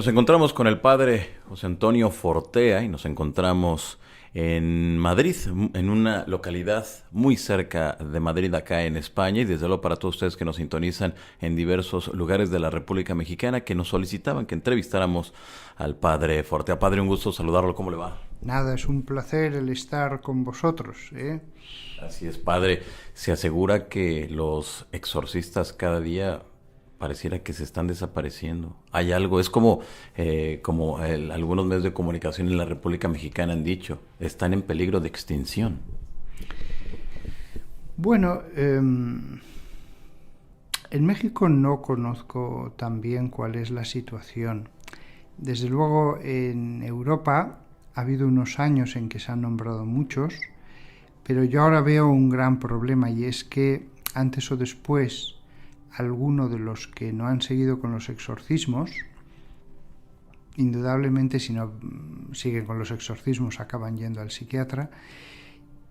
Nos encontramos con el padre José Antonio Fortea y nos encontramos en Madrid, en una localidad muy cerca de Madrid, acá en España, y desde luego para todos ustedes que nos sintonizan en diversos lugares de la República Mexicana, que nos solicitaban que entrevistáramos al padre Fortea. Padre, un gusto saludarlo, ¿cómo le va? Nada, es un placer el estar con vosotros, ¿eh? Así es, padre. Se asegura que los exorcistas cada día pareciera que se están desapareciendo. Hay algo, es como algunos medios de comunicación en la República Mexicana han dicho, están en peligro de extinción. Bueno, en México no conozco tan bien cuál es la situación. Desde luego en Europa ha habido unos años en que se han nombrado muchos, pero yo ahora veo un gran problema, y es que antes o después alguno de los que no han seguido con los exorcismos, indudablemente si no siguen con los exorcismos acaban yendo al psiquiatra,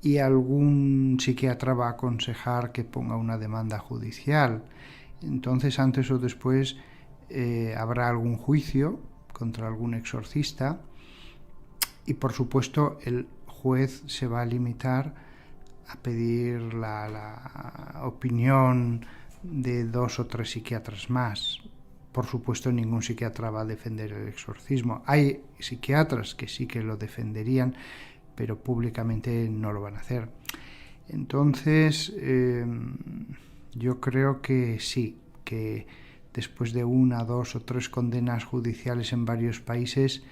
y algún psiquiatra va a aconsejar que ponga una demanda judicial. Entonces antes o después habrá algún juicio contra algún exorcista, y por supuesto el juez se va a limitar a pedir la opinión de 2 o 3 psiquiatras más. Por supuesto, ningún psiquiatra va a defender el exorcismo. Hay psiquiatras que sí que lo defenderían, pero públicamente no lo van a hacer. Entonces, yo creo que sí, que después de 1, 2 o 3 condenas judiciales en varios países,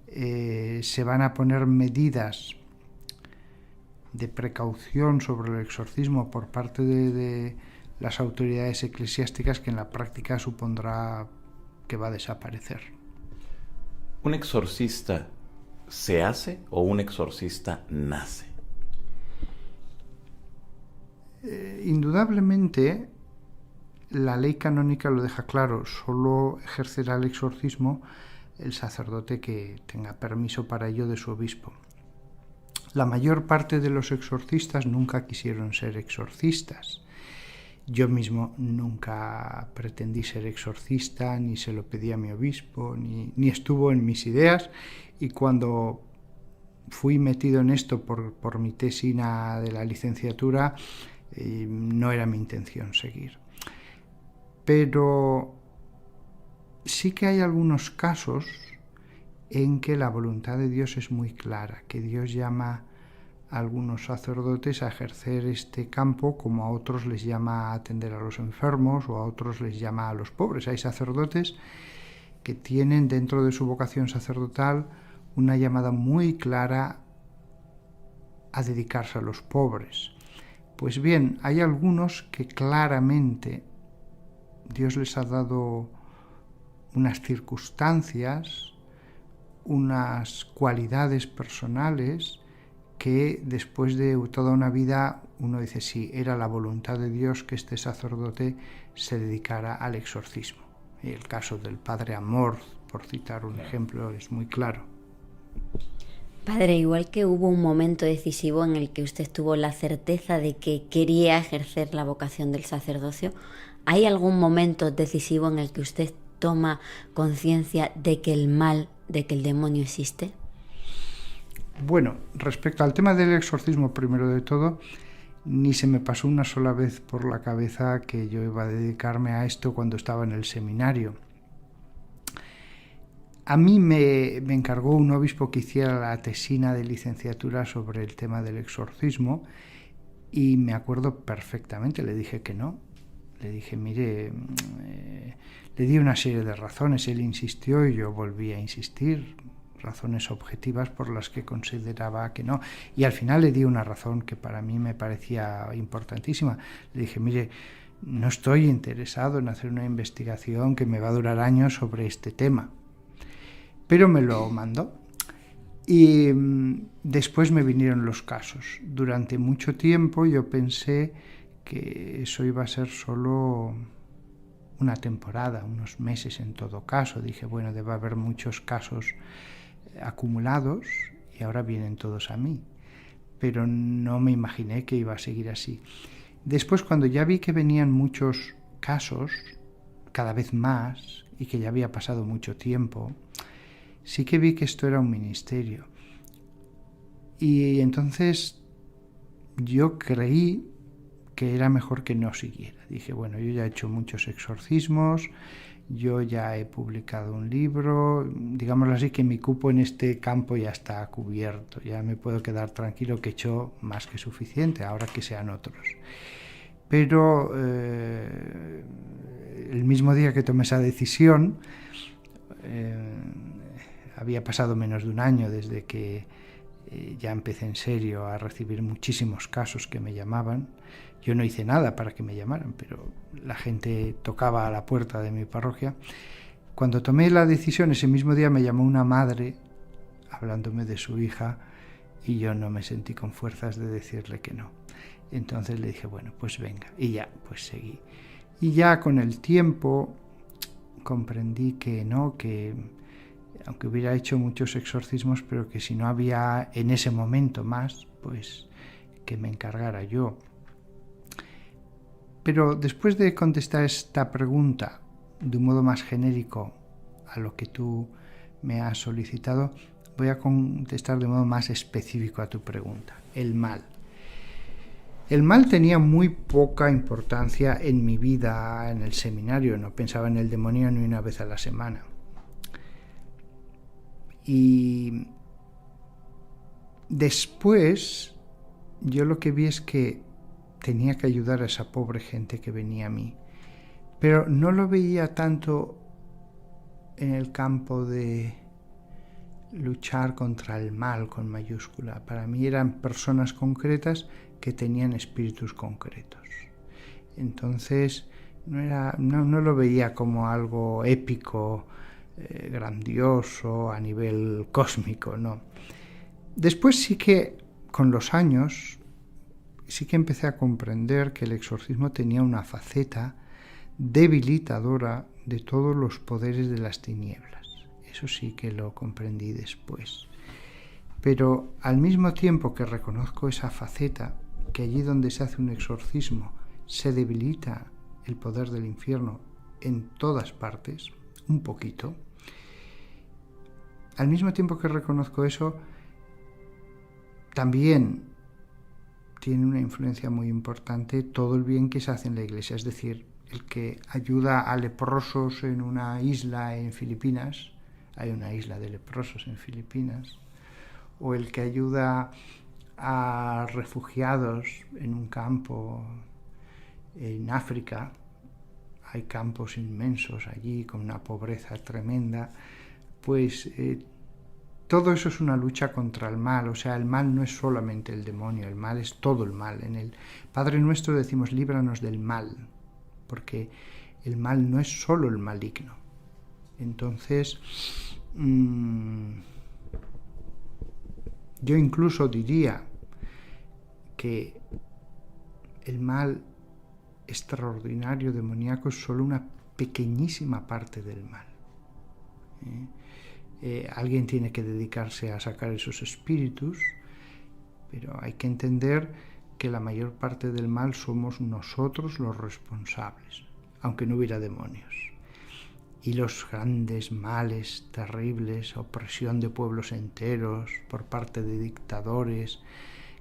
se van a poner medidas de precaución sobre el exorcismo por parte de las autoridades eclesiásticas, que en la práctica supondrá que va a desaparecer. ¿Un exorcista se hace o un exorcista nace? Indudablemente la ley canónica lo deja claro, solo ejercerá el exorcismo el sacerdote que tenga permiso para ello de su obispo. La mayor parte de los exorcistas nunca quisieron ser exorcistas. Yo mismo nunca pretendí ser exorcista, ni se lo pedí a mi obispo, ni estuvo en mis ideas, y cuando fui metido en esto por mi tesina de la licenciatura, no era mi intención seguir. Pero sí que hay algunos casos en que la voluntad de Dios es muy clara, que Dios llama a algunos sacerdotes a ejercer este campo, como a otros les llama a atender a los enfermos, o a otros les llama a los pobres. Hay sacerdotes que tienen dentro de su vocación sacerdotal una llamada muy clara a dedicarse a los pobres. Pues bien, hay algunos que claramente Dios les ha dado unas circunstancias, unas cualidades personales que después de toda una vida uno dice, sí, era la voluntad de Dios que este sacerdote se dedicara al exorcismo. Y el caso del padre Amor, por citar un ejemplo, es muy claro. Padre, igual que hubo un momento decisivo en el que usted tuvo la certeza de que quería ejercer la vocación del sacerdocio, ¿hay algún momento decisivo en el que usted toma conciencia de que el mal, de que el demonio existe? Bueno, respecto al tema del exorcismo, primero de todo, ni se me pasó una sola vez por la cabeza que yo iba a dedicarme a esto cuando estaba en el seminario. A mí me encargó un obispo que hiciera la tesina de licenciatura sobre el tema del exorcismo, y me acuerdo perfectamente, le dije que no. Le dije, mire, le di una serie de razones, él insistió y yo volví a insistir, razones objetivas por las que consideraba que no, y al final le di una razón que para mí me parecía importantísima. Le dije, mire, no estoy interesado en hacer una investigación que me va a durar años sobre este tema, pero me lo mandó. Y después me vinieron los casos. Durante mucho tiempo yo pensé que eso iba a ser solo una temporada, unos meses en todo caso. Dije, bueno, debe haber muchos casos acumulados y ahora vienen todos a mí. Pero no me imaginé que iba a seguir así. Después, cuando ya vi que venían muchos casos, cada vez más, y que ya había pasado mucho tiempo, sí que vi que esto era un ministerio. Y entonces yo creí que era mejor que no siguiera. Dije, bueno, yo ya he hecho muchos exorcismos, yo ya he publicado un libro, digámoslo así, que mi cupo en este campo ya está cubierto, ya me puedo quedar tranquilo que he hecho más que suficiente, ahora que sean otros. Pero el mismo día que tomé esa decisión, había pasado menos de un año desde que ya empecé en serio a recibir muchísimos casos que me llamaban. Yo no hice nada para que me llamaran, pero la gente tocaba a la puerta de mi parroquia. Cuando tomé la decisión, ese mismo día me llamó una madre hablándome de su hija y yo no me sentí con fuerzas de decirle que no. Entonces le dije, bueno, pues venga, y ya, pues seguí. Y ya con el tiempo comprendí que no, que aunque hubiera hecho muchos exorcismos, pero que si no había en ese momento más, pues que me encargara yo. Pero después de contestar esta pregunta de un modo más genérico a lo que tú me has solicitado, voy a contestar de modo más específico a tu pregunta. El mal. El mal tenía muy poca importancia en mi vida en el seminario. No pensaba en el demonio ni una vez a la semana. Y después yo lo que vi es que tenía que ayudar a esa pobre gente que venía a mí, pero no lo veía tanto en el campo de luchar contra el mal con mayúscula. Para mí eran personas concretas que tenían espíritus concretos. Entonces no lo veía como algo épico, grandioso a nivel cósmico, no. Después sí que con los años sí que empecé a comprender que el exorcismo tenía una faceta debilitadora de todos los poderes de las tinieblas. Eso sí que lo comprendí después. Pero al mismo tiempo que reconozco esa faceta, que allí donde se hace un exorcismo se debilita el poder del infierno en todas partes, un poquito, al mismo tiempo que reconozco eso, también tiene una influencia muy importante todo el bien que se hace en la Iglesia, es decir, el que ayuda a leprosos en una isla en Filipinas, hay una isla de leprosos en Filipinas, o el que ayuda a refugiados en un campo en África, hay campos inmensos allí con una pobreza tremenda, pues todo eso es una lucha contra el mal. O sea, el mal no es solamente el demonio, el mal es todo el mal. En el Padre Nuestro decimos, líbranos del mal, porque el mal no es solo el maligno. Entonces, yo incluso diría que el mal extraordinario demoníaco es solo una pequeñísima parte del mal. Alguien tiene que dedicarse a sacar esos espíritus, pero hay que entender que la mayor parte del mal somos nosotros los responsables, aunque no hubiera demonios. Y los grandes males terribles, opresión de pueblos enteros por parte de dictadores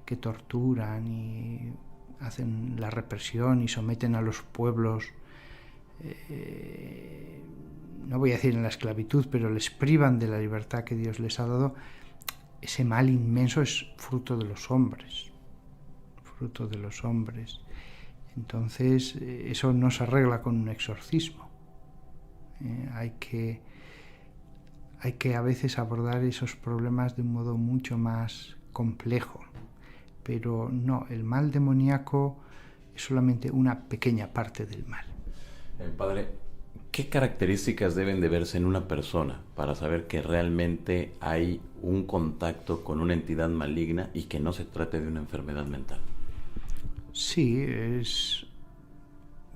que torturan y hacen la represión y someten a los pueblos, no voy a decir en la esclavitud, pero les privan de la libertad que Dios les ha dado. Ese mal inmenso es fruto de los hombres, fruto de los hombres. Entonces, eso no se arregla con un exorcismo. Hay que a veces abordar esos problemas de un modo mucho más complejo. Pero no, el mal demoníaco es solamente una pequeña parte del mal. Padre, ¿qué características deben de verse en una persona para saber que realmente hay un contacto con una entidad maligna y que no se trate de una enfermedad mental? Sí,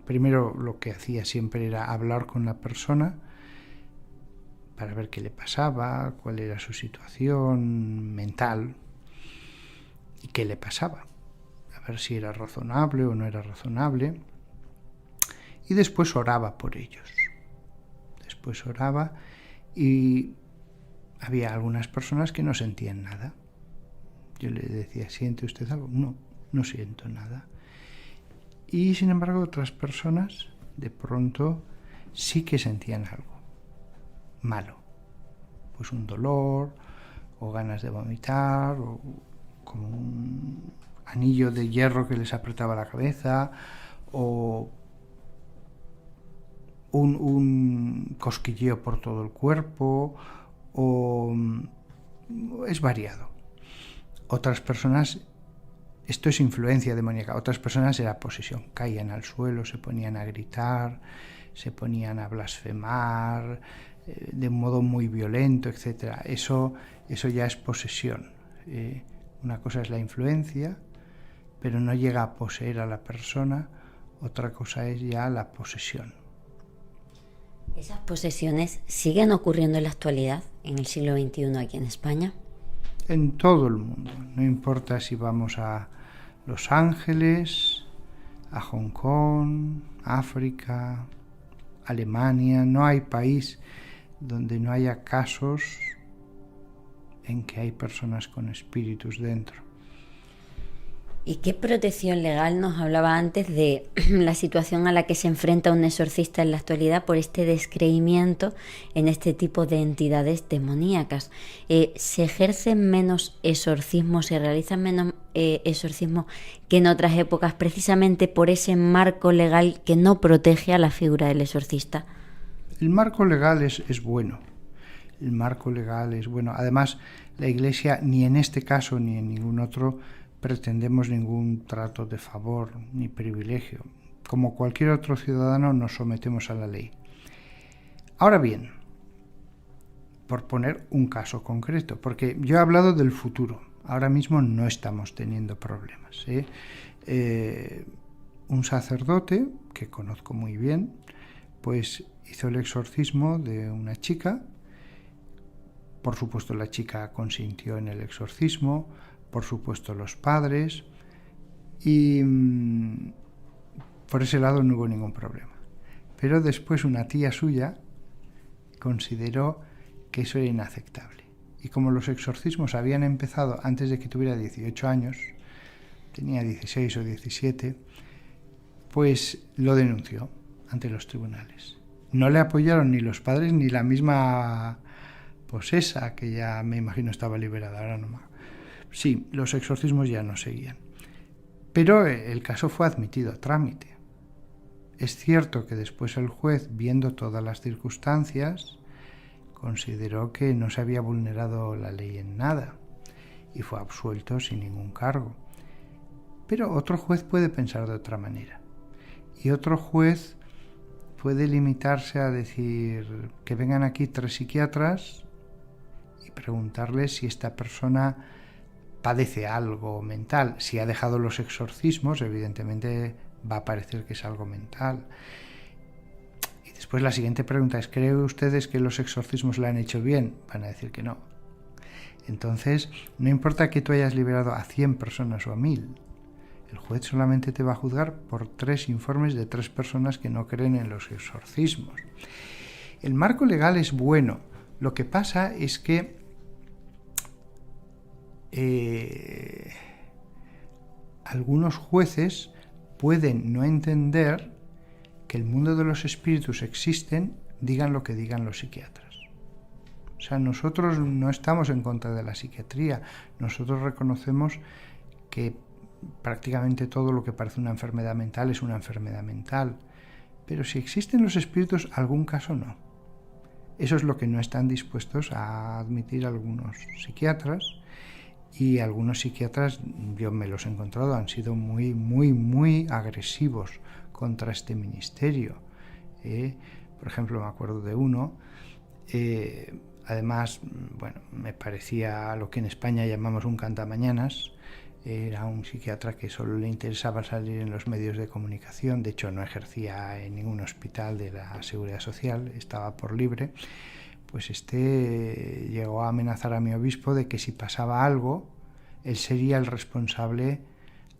primero lo que hacía siempre era hablar con la persona para ver qué le pasaba, cuál era su situación mental y qué le pasaba, a ver si era razonable o no era razonable, y después oraba por ellos. después oraba y había algunas personas que no sentían nada. Yo le decía, ¿siente usted algo? No, no siento nada. Y sin embargo otras personas de pronto sí que sentían algo malo, pues un dolor o ganas de vomitar o como un anillo de hierro que les apretaba la cabeza o un cosquilleo por todo el cuerpo, o es variado. Otras personas, esto es influencia demoníaca, otras personas era posesión, caían al suelo, se ponían a gritar, se ponían a blasfemar de un modo muy violento, etc. Eso ya es posesión. Una cosa es la influencia, pero no llega a poseer a la persona, otra cosa es ya la posesión. ¿Esas posesiones siguen ocurriendo en la actualidad, en el siglo XXI aquí en España? En todo el mundo, no importa si vamos a Los Ángeles, a Hong Kong, África, Alemania, no hay país donde no haya casos en que hay personas con espíritus dentro. ¿Y qué protección legal? Nos hablaba antes de la situación a la que se enfrenta un exorcista en la actualidad por este descreimiento en este tipo de entidades demoníacas. ¿Se ejercen menos exorcismos, se realizan menos exorcismos que en otras épocas precisamente por ese marco legal que no protege a la figura del exorcista? El marco legal es bueno. El marco legal es bueno. Además, la Iglesia, ni en este caso ni en ningún otro, pretendemos ningún trato de favor ni privilegio. Como cualquier otro ciudadano nos sometemos a la ley. Ahora bien, por poner un caso concreto, porque yo he hablado del futuro, ahora mismo no estamos teniendo problemas. Un sacerdote, que conozco muy bien, pues hizo el exorcismo de una chica. Por supuesto la chica consintió en el exorcismo, por supuesto los padres, y por ese lado no hubo ningún problema. Pero después una tía suya consideró que eso era inaceptable. Y como los exorcismos habían empezado antes de que tuviera 18 años, tenía 16 o 17, pues lo denunció ante los tribunales. No le apoyaron ni los padres ni la misma posesa, que ya me imagino estaba liberada, ahora no más. Sí, los exorcismos ya no seguían. Pero el caso fue admitido a trámite. Es cierto que después el juez, viendo todas las circunstancias, consideró que no se había vulnerado la ley en nada y fue absuelto sin ningún cargo. Pero otro juez puede pensar de otra manera. Y otro juez puede limitarse a decir que vengan aquí 3 psiquiatras y preguntarles si esta persona padece algo mental. Si ha dejado los exorcismos, evidentemente va a parecer que es algo mental. Y después la siguiente pregunta es, ¿creen ustedes que los exorcismos le han hecho bien? Van a decir que no. Entonces, no importa que tú hayas liberado a 100 personas o a 1000. El juez solamente te va a juzgar por 3 informes de 3 personas que no creen en los exorcismos. El marco legal es bueno. Lo que pasa es que algunos jueces pueden no entender que el mundo de los espíritus existen, digan lo que digan los psiquiatras. O sea, nosotros no estamos en contra de la psiquiatría. Nosotros reconocemos que prácticamente todo lo que parece una enfermedad mental es una enfermedad mental. Pero si existen los espíritus, algún caso no. Eso es lo que no están dispuestos a admitir algunos psiquiatras. Y algunos psiquiatras, yo me los he encontrado, han sido muy, muy, muy agresivos contra este ministerio. Por ejemplo, me acuerdo de uno, además, bueno, me parecía lo que en España llamamos un cantamañanas. Era un psiquiatra que solo le interesaba salir en los medios de comunicación. De hecho, no ejercía en ningún hospital de la Seguridad Social, estaba por libre. Pues llegó a amenazar a mi obispo de que si pasaba algo, él sería el responsable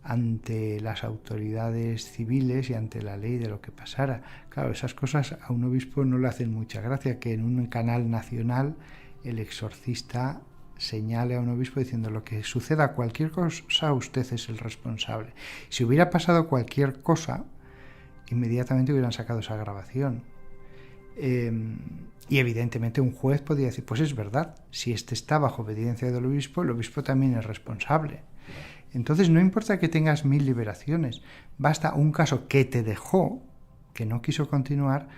ante las autoridades civiles y ante la ley de lo que pasara. Claro, esas cosas a un obispo no le hacen mucha gracia, que en un canal nacional el exorcista señale a un obispo diciendo: lo que suceda, cualquier cosa, usted es el responsable. Si hubiera pasado cualquier cosa, inmediatamente hubieran sacado esa grabación. Y evidentemente un juez podría decir: pues es verdad, si este está bajo obediencia del obispo, el obispo también es responsable. Entonces no importa que tengas 1000 liberaciones, basta un caso que te dejó, que no quiso continuar,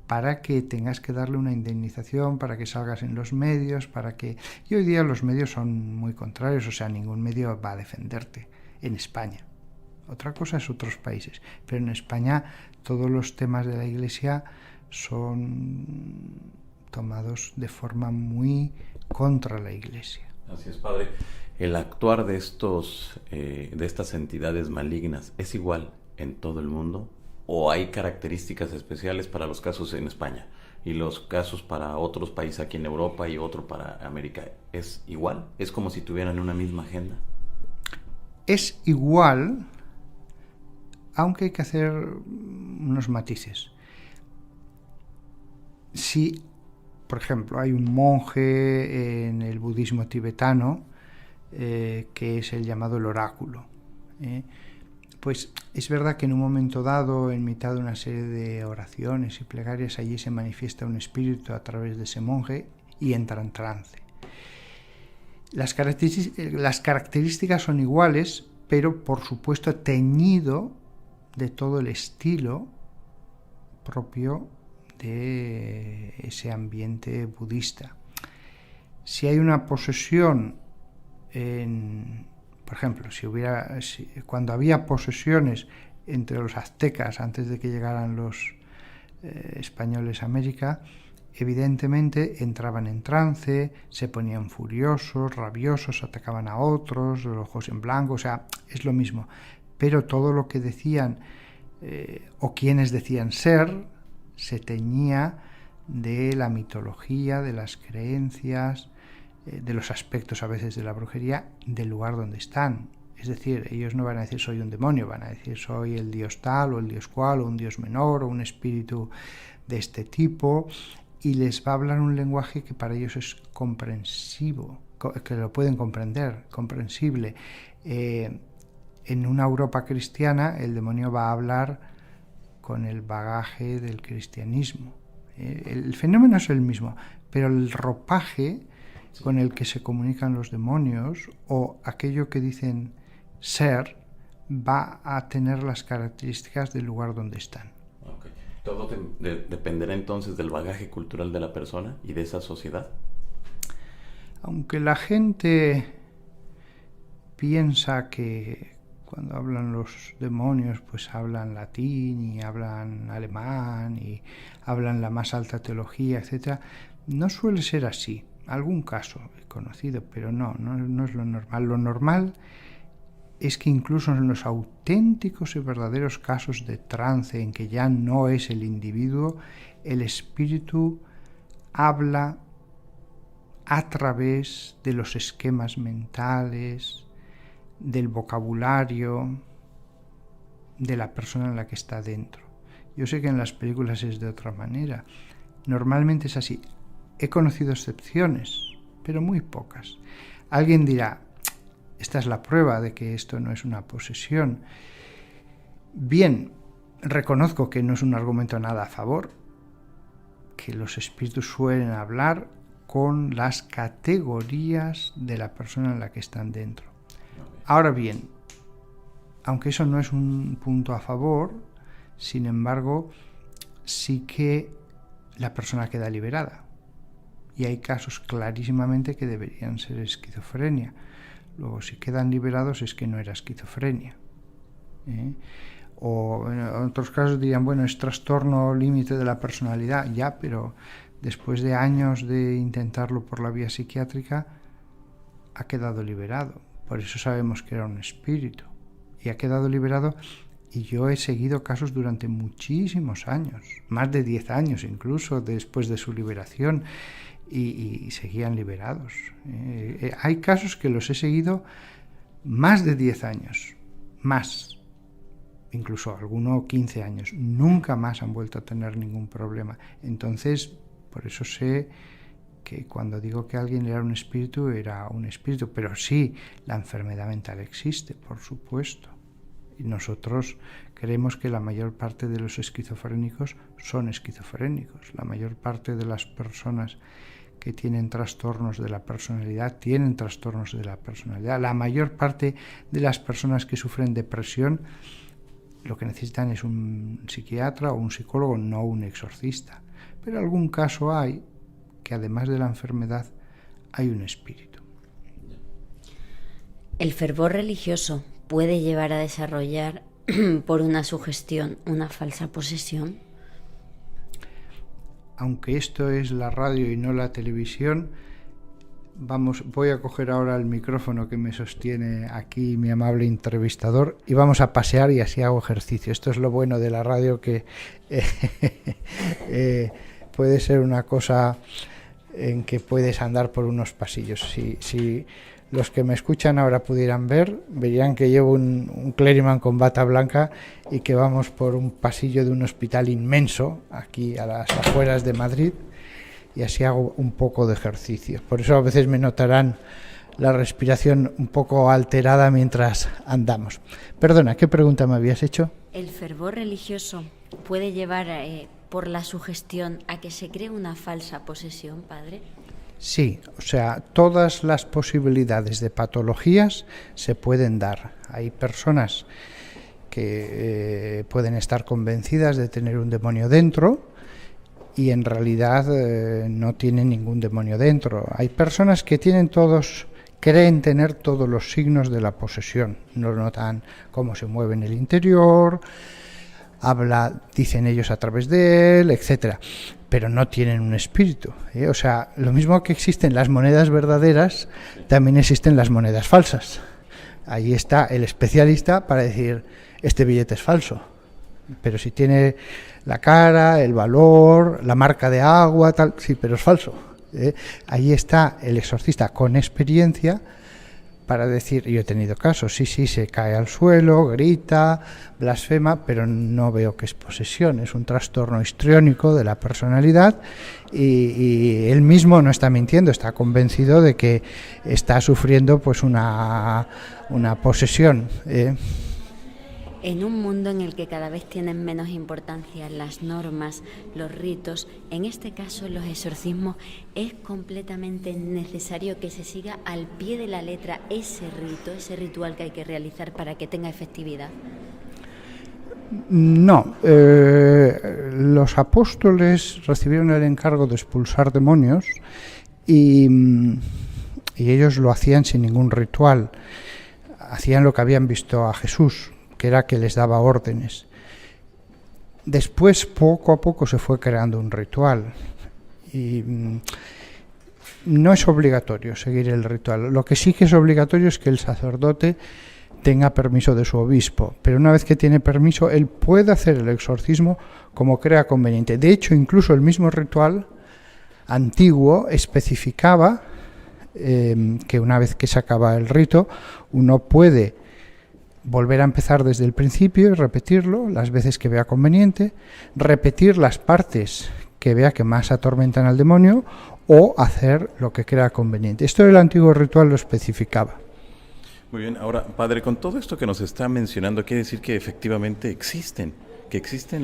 para que tengas que darle una indemnización, para que salgas en los medios, para que... Y hoy día los medios son muy contrarios, o sea, ningún medio va a defenderte en España. Otra cosa es otros países, pero en España todos los temas de la Iglesia son tomados de forma muy contra la Iglesia. Así es, padre. El actuar de estas entidades malignas es igual en todo el mundo, o hay características especiales para los casos en España y los casos para otros países aquí en Europa y otro para América. ¿Es igual? ¿Es como si tuvieran una misma agenda? Es igual, aunque hay que hacer unos matices. Si, por ejemplo, hay un monje en el budismo tibetano que es el llamado el oráculo, pues es verdad que en un momento dado, en mitad de una serie de oraciones y plegarias, allí se manifiesta un espíritu a través de ese monje y entra en trance. Las características son iguales, pero por supuesto teñido de todo el estilo propio de ese ambiente budista. Si hay una posesión, por ejemplo, cuando había posesiones entre los aztecas antes de que llegaran los españoles a América, evidentemente entraban en trance, se ponían furiosos, rabiosos, atacaban a otros, los ojos en blanco, o sea, es lo mismo. Pero todo lo que decían o quienes decían ser se teñía de la mitología, de las creencias, de los aspectos a veces de la brujería del lugar donde están. Es decir, ellos no van a decir soy un demonio, van a decir soy el dios tal o el dios cual, o un dios menor o un espíritu de este tipo, y les va a hablar un lenguaje que para ellos es comprensivo, que lo pueden comprender, comprensible. En una Europa cristiana el demonio va a hablar con el bagaje del cristianismo. El fenómeno es el mismo, pero el ropaje con el que se comunican los demonios o aquello que dicen ser va a tener las características del lugar donde están. Okay. ¿Todo dependerá entonces del bagaje cultural de la persona y de esa sociedad? Aunque la gente piensa que cuando hablan los demonios pues hablan latín y hablan alemán y hablan la más alta teología, etc., no suele ser así. Algún caso he conocido, pero no es lo normal. Lo normal es que incluso en los auténticos y verdaderos casos de trance en que ya no es el individuo, el espíritu habla a través de los esquemas mentales, del vocabulario de la persona en la que está dentro. Yo sé que en las películas es de otra manera. Normalmente es así. He conocido excepciones, pero muy pocas. Alguien dirá, esta es la prueba de que esto no es una posesión. Bien, reconozco que no es un argumento nada a favor, que los espíritus suelen hablar con las categorías de la persona en la que están dentro. Ahora bien, aunque eso no es un punto a favor, sin embargo, sí que la persona queda liberada. Y hay casos clarísimamente que deberían ser esquizofrenia. Luego, si quedan liberados es que no era esquizofrenia. O en otros casos dirían, bueno, es trastorno límite de la personalidad. Ya, pero después de años de intentarlo por la vía psiquiátrica, ha quedado liberado. Por eso sabemos que era un espíritu. Y ha quedado liberado. Y yo he seguido casos durante muchísimos años, más de 10 años incluso después de su liberación. Y seguían liberados. Hay casos que los he seguido más de 10 años, más, incluso alguno 15 años, nunca más han vuelto a tener ningún problema. Entonces, por eso sé que cuando digo que alguien era un espíritu, pero sí, la enfermedad mental existe, por supuesto. Y nosotros creemos que la mayor parte de los esquizofrénicos son esquizofrénicos. La mayor parte de las personas que tienen trastornos de la personalidad tienen trastornos de la personalidad. La mayor parte de las personas que sufren depresión lo que necesitan es un psiquiatra o un psicólogo, no un exorcista. Pero algún caso hay que además de la enfermedad hay un espíritu. ¿El fervor religioso puede llevar a desarrollar por una sugestión una falsa posesión? Aunque esto es la radio y no la televisión, voy a coger ahora el micrófono que me sostiene aquí mi amable entrevistador y vamos a pasear y así hago ejercicio. Esto es lo bueno de la radio, que puede ser una cosa en que puedes andar por unos pasillos. Si los que me escuchan ahora pudieran ver, verían que llevo un clériman con bata blanca y que vamos por un pasillo de un hospital inmenso aquí a las afueras de Madrid, y así hago un poco de ejercicio. Por eso a veces me notarán la respiración un poco alterada mientras andamos. Perdona, ¿qué pregunta me habías hecho? ¿El fervor religioso puede llevar por la sugestión a que se cree una falsa posesión, padre? Sí, o sea, todas las posibilidades de patologías se pueden dar. Hay personas que pueden estar convencidas de tener un demonio dentro y en realidad no tienen ningún demonio dentro. Hay personas que creen tener todos los signos de la posesión, no notan cómo se mueve en el interior, dicen ellos a través de él, etcétera, pero no tienen un espíritu, ¿eh? O sea, lo mismo que existen las monedas verdaderas, también existen las monedas falsas. Ahí está el especialista para decir, este billete es falso, pero si tiene la cara, el valor, la marca de agua, tal, sí, pero es falso, ¿eh? Ahí está el exorcista con experiencia para decir, yo he tenido casos, sí, se cae al suelo, grita, blasfema, pero no veo que es posesión, es un trastorno histriónico de la personalidad y él mismo no está mintiendo, está convencido de que está sufriendo pues una posesión. En un mundo en el que cada vez tienen menos importancia las normas, los ritos, en este caso los exorcismos, ¿es completamente necesario que se siga al pie de la letra ese rito, ese ritual que hay que realizar para que tenga efectividad? No, los apóstoles recibieron el encargo de expulsar demonios y ellos lo hacían sin ningún ritual, hacían lo que habían visto a Jesús, que era que les daba órdenes. Después, poco a poco, se fue creando un ritual y no es obligatorio seguir el ritual. Lo que sí que es obligatorio es que el sacerdote tenga permiso de su obispo, pero una vez que tiene permiso, él puede hacer el exorcismo como crea conveniente. De hecho, incluso el mismo ritual antiguo especificaba que una vez que se acaba el rito, uno puede volver a empezar desde el principio y repetirlo las veces que vea conveniente, repetir las partes que vea que más atormentan al demonio o hacer lo que crea conveniente. Esto el antiguo ritual lo especificaba. Muy bien, ahora, padre, con todo esto que nos está mencionando, quiere decir que efectivamente existen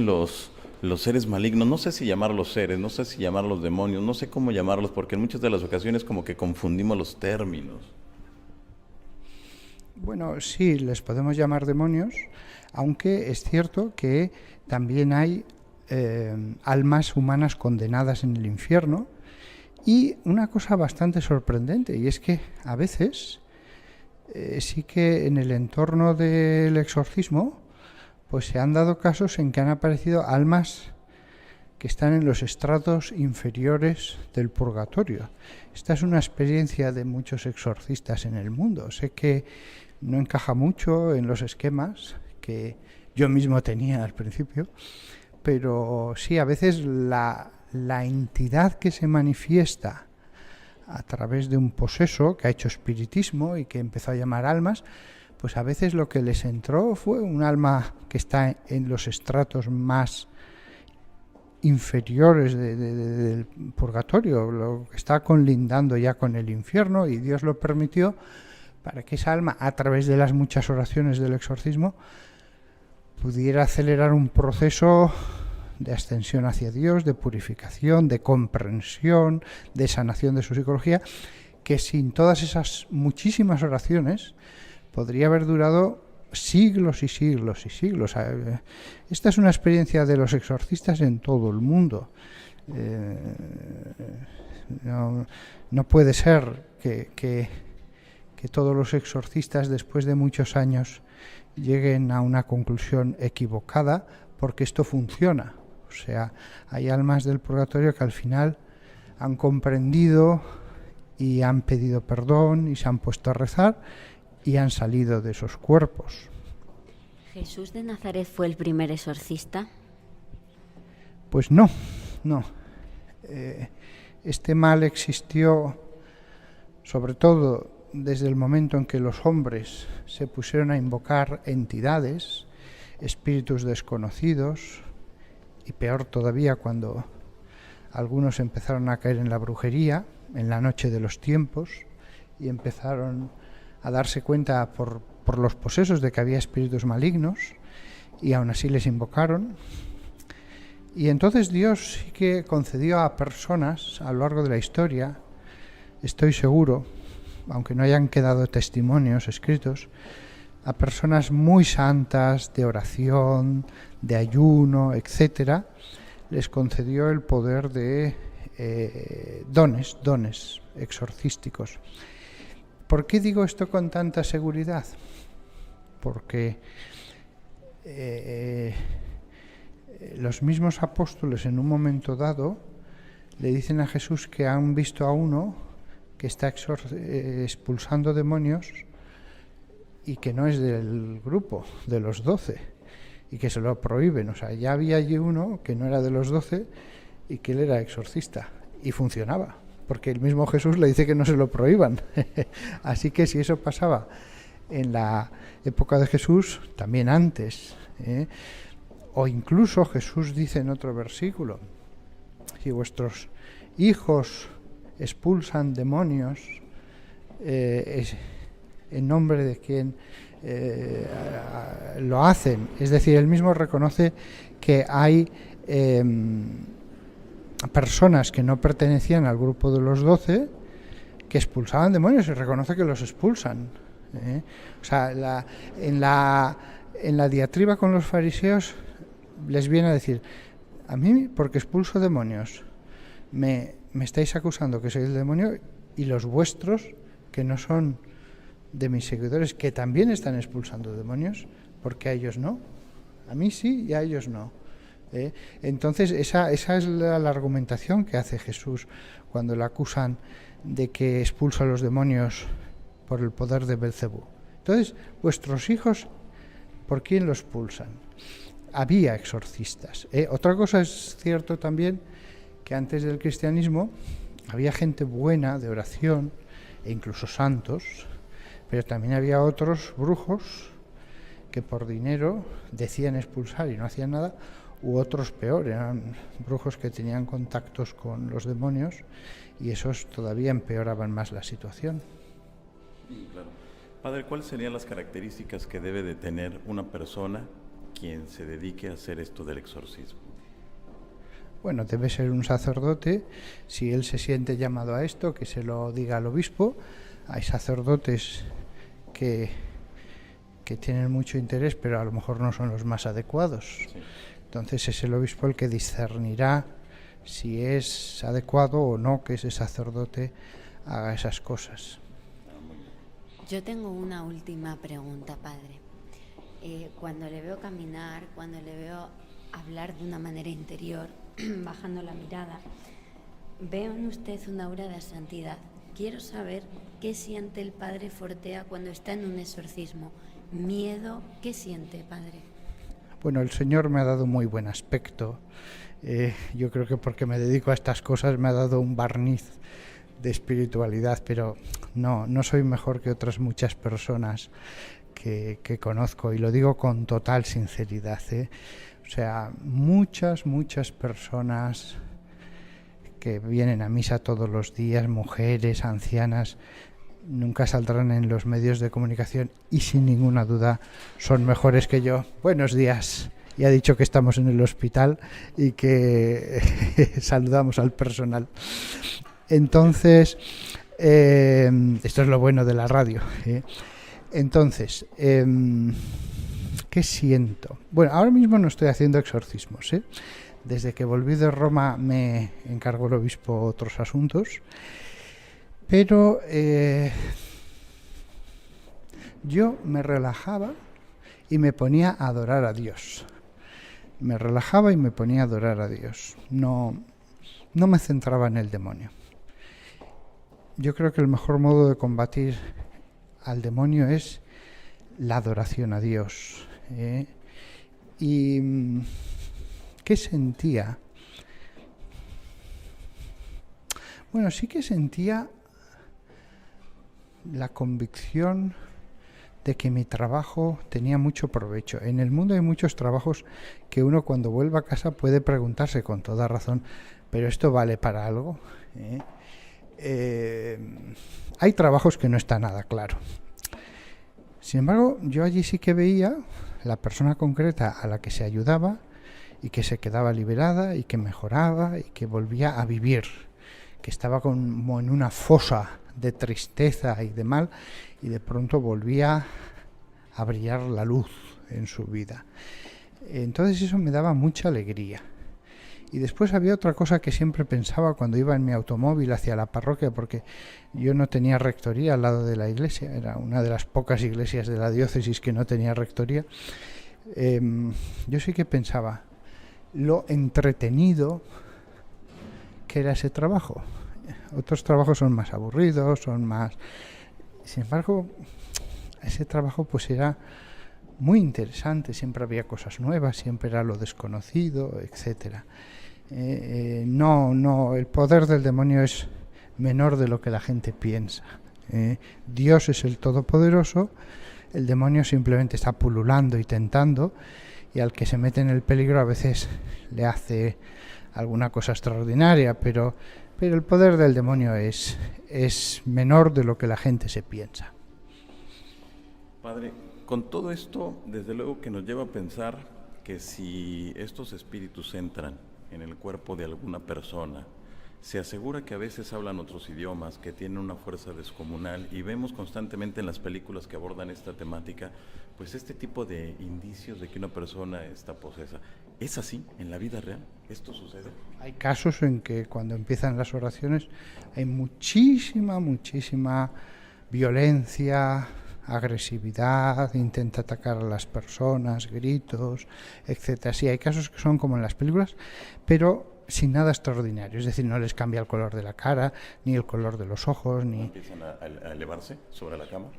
los seres malignos. No sé si llamarlos seres, no sé si llamarlos demonios, no sé cómo llamarlos, porque en muchas de las ocasiones como que confundimos los términos. Bueno, sí, les podemos llamar demonios, aunque es cierto que también hay almas humanas condenadas en el infierno. Y una cosa bastante sorprendente, y es que a veces sí que en el entorno del exorcismo pues se han dado casos en que han aparecido almas que están en los estratos inferiores del purgatorio. Esta es una experiencia de muchos exorcistas en el mundo. Sé que no encaja mucho en los esquemas que yo mismo tenía al principio, pero sí, a veces la entidad que se manifiesta a través de un poseso que ha hecho espiritismo y que empezó a llamar almas, pues a veces lo que les entró fue un alma que está en los estratos más inferiores del purgatorio, lo que está colindando ya con el infierno, y Dios lo permitió para que esa alma, a través de las muchas oraciones del exorcismo, pudiera acelerar un proceso de ascensión hacia Dios, de purificación, de comprensión, de sanación de su psicología, que sin todas esas muchísimas oraciones podría haber durado siglos y siglos y siglos. Esta es una experiencia de los exorcistas en todo el mundo. No puede ser que todos los exorcistas, después de muchos años, lleguen a una conclusión equivocada, porque esto funciona. O sea, hay almas del purgatorio que al final han comprendido y han pedido perdón y se han puesto a rezar y han salido de esos cuerpos. ¿Jesús de Nazaret fue el primer exorcista? Pues no. Este mal existió sobre todo desde el momento en que los hombres se pusieron a invocar entidades, espíritus desconocidos, y peor todavía cuando algunos empezaron a caer en la brujería, en la noche de los tiempos, y empezaron a darse cuenta por los posesos de que había espíritus malignos, y aún así les invocaron. Y entonces Dios sí que concedió a personas a lo largo de la historia, estoy seguro, aunque no hayan quedado testimonios escritos, a personas muy santas, de oración, de ayuno, etcétera, les concedió el poder de dones exorcísticos. ¿Por qué digo esto con tanta seguridad? Porque los mismos apóstoles en un momento dado le dicen a Jesús que han visto a uno que está expulsando demonios y que no es del grupo de los 12 y que se lo prohíben. O sea, ya había allí uno que no era de los 12 y que él era exorcista y funcionaba, porque el mismo Jesús le dice que no se lo prohíban. Así que si eso pasaba en la época de Jesús, también antes, o incluso Jesús dice en otro versículo, si vuestros hijos expulsan demonios, en nombre de quien lo hacen. Es decir, él mismo reconoce que hay personas que no pertenecían al grupo de los 12 que expulsaban demonios, y reconoce que los expulsan. O sea, en la diatriba con los fariseos les viene a decir: a mí, porque expulso demonios, me estáis acusando que soy el demonio, y los vuestros, que no son de mis seguidores, que también están expulsando demonios, porque a ellos no, a mí sí y a ellos no. Entonces esa es la argumentación que hace Jesús cuando le acusan de que expulsa a los demonios por el poder de Belcebú. Entonces, vuestros hijos, ¿por quién los expulsan? Había exorcistas. Otra cosa es cierto también, que antes del cristianismo había gente buena de oración e incluso santos, pero también había otros brujos que por dinero decían expulsar y no hacían nada, u otros peor, eran brujos que tenían contactos con los demonios y esos todavía empeoraban más la situación. Claro. Padre, ¿cuáles serían las características que debe de tener una persona quien se dedique a hacer esto del exorcismo? Bueno, debe ser un sacerdote. Si él se siente llamado a esto, que se lo diga al obispo. Hay sacerdotes que tienen mucho interés, pero a lo mejor no son los más adecuados. Sí. Entonces es el obispo el que discernirá si es adecuado o no que ese sacerdote haga esas cosas. Yo tengo una última pregunta, padre. Cuando le veo caminar, cuando le veo hablar de una manera interior, bajando la mirada, veo en usted una aura de santidad. Quiero saber qué siente el padre Fortea cuando está en un exorcismo. ¿Miedo? ¿Qué siente, padre? Bueno, el Señor me ha dado muy buen aspecto. Yo creo que porque me dedico a estas cosas me ha dado un barniz de espiritualidad, pero no soy mejor que otras muchas personas que conozco, y lo digo con total sinceridad, ¿eh? O sea, muchas personas que vienen a misa todos los días, mujeres, ancianas, nunca saldrán en los medios de comunicación y sin ninguna duda son mejores que yo. Buenos días. Y ha dicho que estamos en el hospital y que saludamos al personal. Entonces, esto es lo bueno de la radio, ¿eh? Entonces, ¿qué siento? Bueno, ahora mismo no estoy haciendo exorcismos, ¿eh? Desde que volví de Roma me encargó el obispo otros asuntos, pero yo me relajaba y me ponía a adorar a Dios. Me relajaba y me ponía a adorar a Dios. No me centraba en el demonio. Yo creo que el mejor modo de combatir al demonio es la adoración a Dios. ¿Y qué sentía? Bueno, sí que sentía la convicción de que mi trabajo tenía mucho provecho. En el mundo hay muchos trabajos que uno cuando vuelva a casa puede preguntarse con toda razón, ¿pero esto vale para algo? Hay trabajos que no está nada claro. Sin embargo, yo allí sí que veía la persona concreta a la que se ayudaba y que se quedaba liberada y que mejoraba y que volvía a vivir, que estaba como en una fosa de tristeza y de mal, y de pronto volvía a brillar la luz en su vida. Entonces eso me daba mucha alegría. Y después había otra cosa que siempre pensaba cuando iba en mi automóvil hacia la parroquia, porque yo no tenía rectoría al lado de la iglesia, era una de las pocas iglesias de la diócesis que no tenía rectoría. Yo sí que pensaba lo entretenido que era ese trabajo. Otros trabajos son más aburridos, son más... Sin embargo, ese trabajo pues era muy interesante, siempre había cosas nuevas, siempre era lo desconocido, etcétera. No, el poder del demonio es menor de lo que la gente piensa. Dios es el Todopoderoso, el demonio simplemente está pululando y tentando, y al que se mete en el peligro a veces le hace alguna cosa extraordinaria, pero el poder del demonio es menor de lo que la gente se piensa. Padre, con todo esto, desde luego que nos lleva a pensar que si estos espíritus entran en el cuerpo de alguna persona, se asegura que a veces hablan otros idiomas, que tienen una fuerza descomunal, y vemos constantemente en las películas que abordan esta temática, pues este tipo de indicios de que una persona está posesa. ¿Es así en la vida real? ¿Esto sucede? Hay casos en que cuando empiezan las oraciones hay muchísima violencia, agresividad, intenta atacar a las personas, gritos, etcétera. Sí, hay casos que son como en las películas, pero sin nada extraordinario, es decir, no les cambia el color de la cara, ni el color de los ojos, ni... ¿Empiezan a elevarse sobre la cama?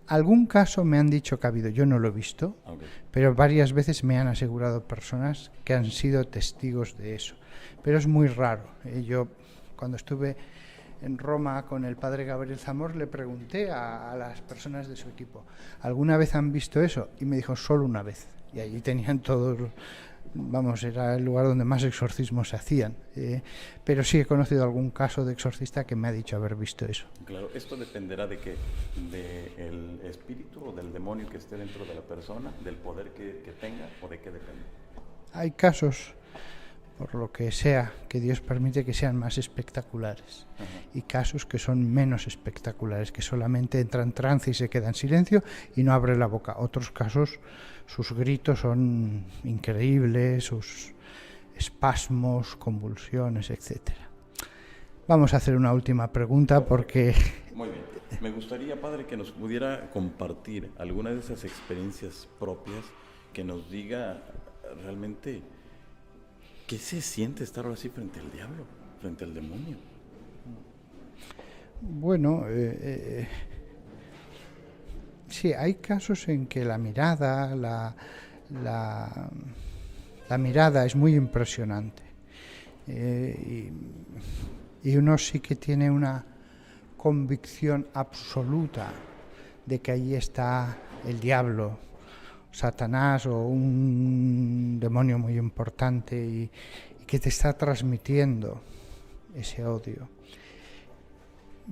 Algún caso me han dicho que ha habido, yo no lo he visto, okay, pero varias veces me han asegurado personas que han sido testigos de eso. Pero es muy raro. Yo, cuando estuve en Roma con el padre Gabriel Zamor, le pregunté a las personas de su equipo, ¿alguna vez han visto eso? Y me dijo, solo una vez. Y allí tenían todos... Vamos, era el lugar donde más exorcismos se hacían. Pero sí he conocido algún caso de exorcista que me ha dicho haber visto eso. Claro, ¿esto dependerá de qué? ¿Del espíritu o del demonio que esté dentro de la persona? ¿Del poder que tenga o de qué depende? Hay casos, por lo que sea, que Dios permite que sean más espectaculares. Uh-huh. Y casos que son menos espectaculares, que solamente entra en trance y se queda en silencio y no abre la boca. Otros casos, sus gritos son increíbles, sus espasmos, convulsiones, etcétera. Vamos a hacer una última pregunta porque... Muy bien. Me gustaría, padre, que nos pudiera compartir alguna de esas experiencias propias, que nos diga realmente qué se siente estar ahora así frente al diablo, frente al demonio. Bueno, sí, hay casos en que la mirada, la mirada es muy impresionante, y uno sí que tiene una convicción absoluta de que allí está el diablo, Satanás o un demonio muy importante y que te está transmitiendo ese odio.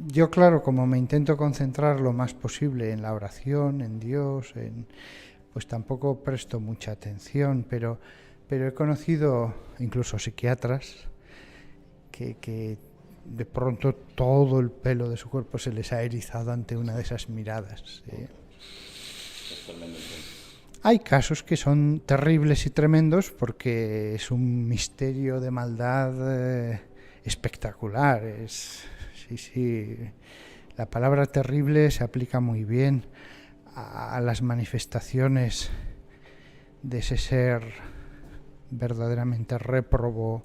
Yo, claro, como me intento concentrar lo más posible en la oración, en Dios, pues tampoco presto mucha atención, pero he conocido incluso psiquiatras que de pronto todo el pelo de su cuerpo se les ha erizado ante una de esas miradas. Hay casos que son terribles y tremendos porque es un misterio de maldad espectacular. Sí, la palabra terrible se aplica muy bien a las manifestaciones de ese ser verdaderamente réprobo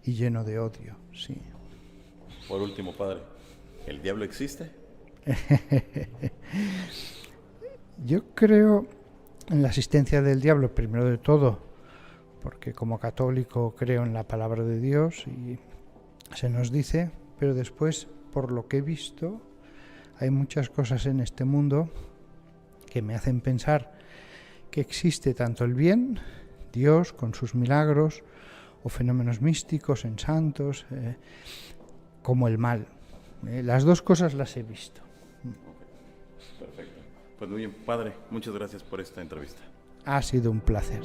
y lleno de odio, sí. Por último, padre, ¿el diablo existe? Yo creo en la existencia del diablo, primero de todo, porque como católico creo en la palabra de Dios y se nos dice, pero después, por lo que he visto, hay muchas cosas en este mundo que me hacen pensar que existe tanto el bien, Dios con sus milagros o fenómenos místicos en santos, como el mal. Las dos cosas las he visto. Perfecto. Pues muy bien, padre, muchas gracias por esta entrevista. Ha sido un placer.